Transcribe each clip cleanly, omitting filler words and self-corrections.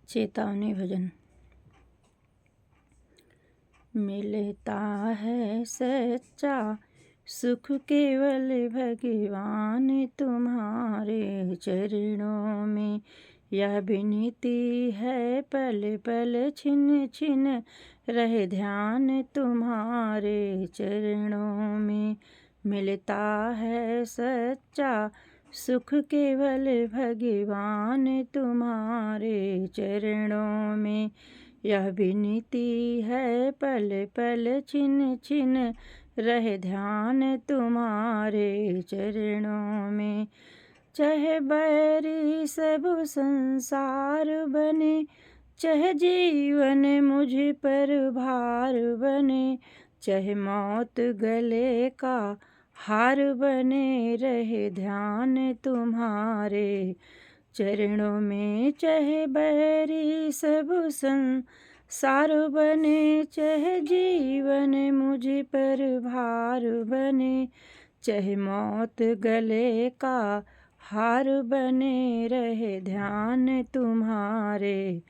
चेतावनी भजन। मिलता है सच्चा सुख केवल भगवान तुम्हारे चरणों में। यह विनती है पल पल छिन छिन रहे ध्यान तुम्हारे चरणों में। मिलता है सच्चा सुख केवल भगवान तुम्हारे चरणों में। यह विनती है पल पल छिन छिन रहे ध्यान तुम्हारे चरणों में। चाहे बैरी सब संसार बने, चाहे जीवन मुझ पर भार बने, चाहे मौत गले का हार बने रहे ध्यान तुम्हारे चरणों में। चाहे बैरी सब संसार बने, चाहे जीवन मुझ पर भार बने, चाहे मौत गले का हार बने रहे ध्यान तुम्हारे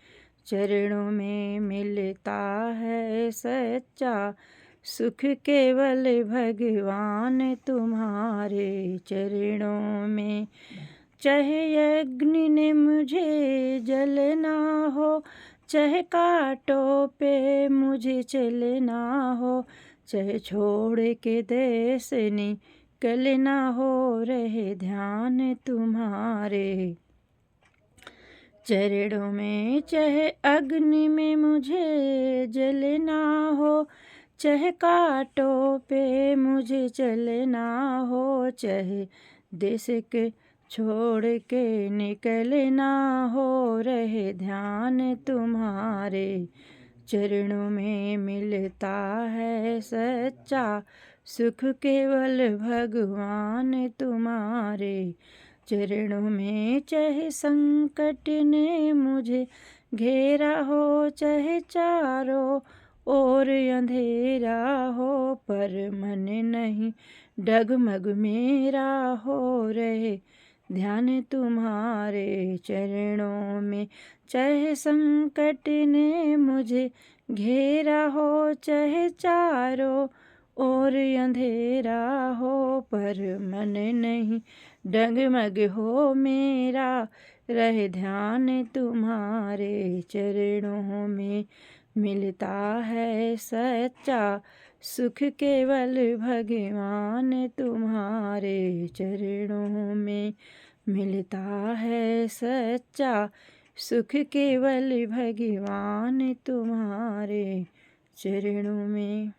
चरणों में। मिलता है सच्चा सुख केवल भगवान तुम्हारे चरणों में। चाहे अग्नि ने मुझे जलना हो, चाहे कांटों पे मुझे चलना हो, चाहे छोड़ के देश निकलना हो, रहे ध्यान तुम्हारे चरणों में। चाहे अग्नि में मुझे जलना हो, चाहे कांटों पे मुझे चलना हो, चाहे देश के छोड़ के निकलना हो, रहे ध्यान तुम्हारे चरणों में। मिलता है सच्चा सुख केवल भगवान तुम्हारे चरणों में। चाहे संकट ने मुझे घेरा हो, चाहे चारों ओर अंधेरा हो, पर मन नहीं डगमग मेरा हो, रहे ध्यान तुम्हारे चरणों में। चाहे संकट ने मुझे घेरा हो, चाहे चारों ओर अंधेरा हो, पर मन नहीं डगमग हो मेरा, रहे ध्यान तुम्हारे चरणों में। मिलता है सच्चा सुख केवल भगवान तुम्हारे चरणों में। मिलता है सच्चा सुख केवल भगवान तुम्हारे चरणों में।